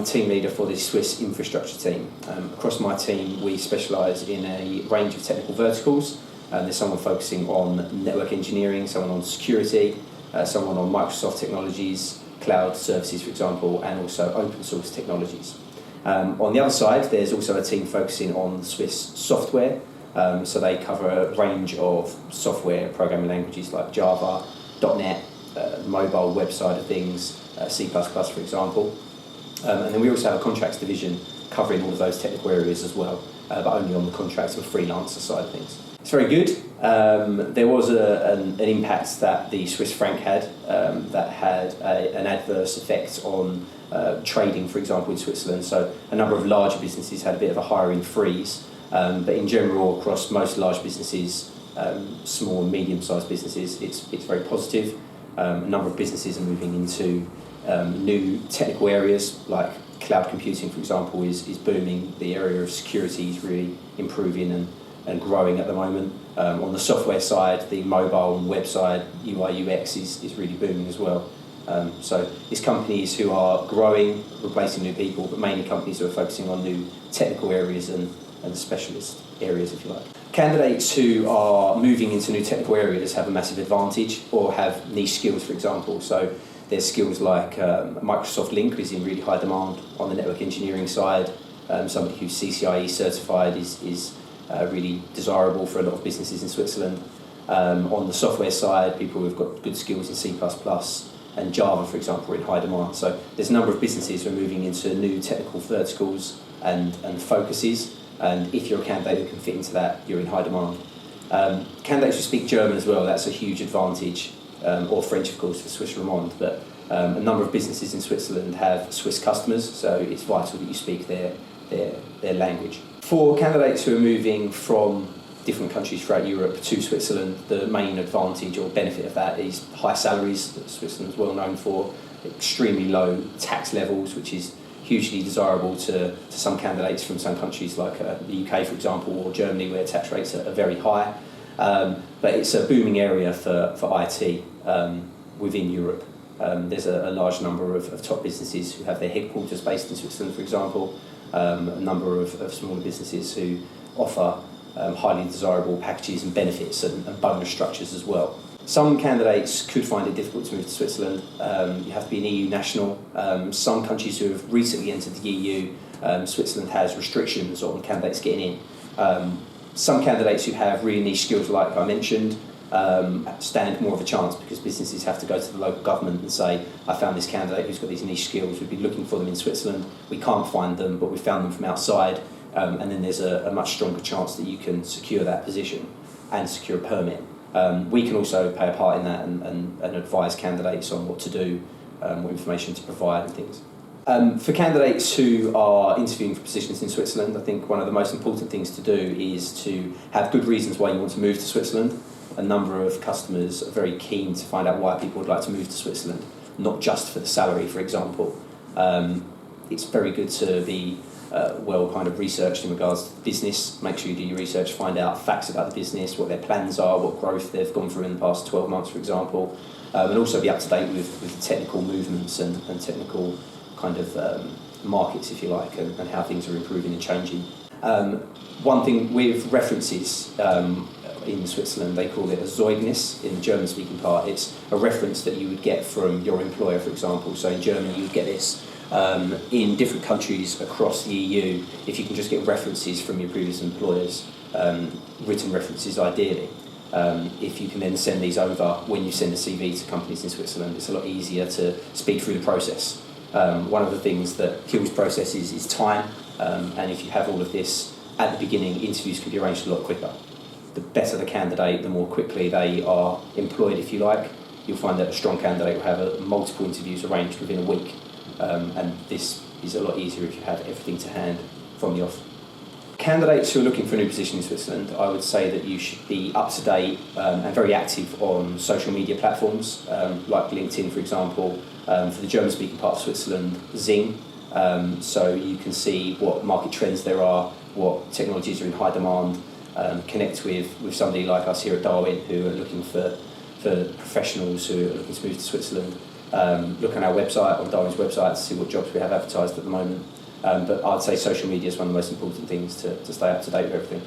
team leader for the Swiss infrastructure team. Across my team, we specialise in a range of technical verticals. There's someone focusing on network engineering, someone on security, someone on Microsoft technologies, cloud services, for example, and also open source technologies. On the other side, there's also a team focusing on Swiss software. So they cover a range of software programming languages like Java, .NET, mobile web side of things, C++, for example. And then we also have a contracts division covering all of those technical areas as well, but only on the contracts or freelancer side of things. It's very good. There was an impact that the Swiss franc had that had an adverse effect on trading, for example, in Switzerland. So a number of larger businesses had a bit of a hiring freeze, but in general, across most large businesses, small and medium-sized businesses, it's very positive. A number of businesses are moving into new technical areas, like cloud computing, for example, is booming. The area of security is really improving and growing at the moment. On the software side, the mobile and web side, UI UX is really booming as well. So it's companies who are growing, replacing new people, but mainly companies who are focusing on new technical areas and specialist areas, if you like. Candidates who are moving into new technical areas have a massive advantage or have niche skills, for example. So there's skills like Microsoft Link is in really high demand on the network engineering side. Somebody who's CCIE certified is really desirable for a lot of businesses in Switzerland. On the software side, people who've got good skills in C++ and Java, for example, are in high demand. So there's a number of businesses who are moving into new technical verticals and focuses. And if you're a candidate who can fit into that, you're in high demand. Candidates who speak German as well, that's a huge advantage, or French, of course, for Swiss Romand. But a number of businesses in Switzerland have Swiss customers, so it's vital that you speak their language. For candidates who are moving from different countries throughout Europe to Switzerland, the main advantage or benefit of that is high salaries that Switzerland is well known for, extremely low tax levels, which is hugely desirable to some candidates from some countries like the UK, for example, or Germany, where tax rates are very high. But it's a booming area for IT within Europe. There's a large number of top businesses who have their headquarters based in Switzerland, for example, a number of smaller businesses who offer highly desirable packages and benefits and bonus structures as well. Some candidates could find it difficult to move to Switzerland. You have to be an EU national. Some countries who have recently entered the EU, Switzerland has restrictions on candidates getting in. Some candidates who have really niche skills, like I mentioned, stand more of a chance because businesses have to go to the local government and say, I found this candidate who's got these niche skills, we've been looking for them in Switzerland, we can't find them, but we found them from outside, and then there's a much stronger chance that you can secure that position and secure a permit. We can also play a part in that and advise candidates on what to do, what information to provide and things. For candidates who are interviewing for positions in Switzerland, I think one of the most important things to do is to have good reasons why you want to move to Switzerland. A number of customers are very keen to find out why people would like to move to Switzerland, not just for the salary, for example. It's very good to be well kind of researched in regards to business. Make sure you do your research, find out facts about the business, what their plans are, what growth they've gone through in the past 12 months, for example, and also be up to date with technical movements and technical kind of markets, if you like, and how things are improving and changing. One thing with references in Switzerland, they call it a Zeugnis in the German-speaking part. It's a reference that you would get from your employer, for example. So in Germany, you would get this. In different countries across the EU, if you can just get references from your previous employers, written references ideally, if you can then send these over when you send a CV to companies in Switzerland, it's a lot easier to speed through the process. One of the things that kills processes is time, and if you have all of this at the beginning, interviews can be arranged a lot quicker. The better the candidate, the more quickly they are employed, if you like. You'll find that a strong candidate will have multiple interviews arranged within a week. And this is a lot easier if you have everything to hand from the off. Candidates who are looking for a new position in Switzerland, I would say that you should be up to date and very active on social media platforms, like LinkedIn, for example. For the German-speaking part of Switzerland, Zing, so you can see what market trends there are, what technologies are in high demand, connect with somebody like us here at Darwin who are looking for professionals who are looking to move to Switzerland. Look on our website, on Darwin's website, to see what jobs we have advertised at the moment. But I'd say social media is one of the most important things to stay up to date with everything.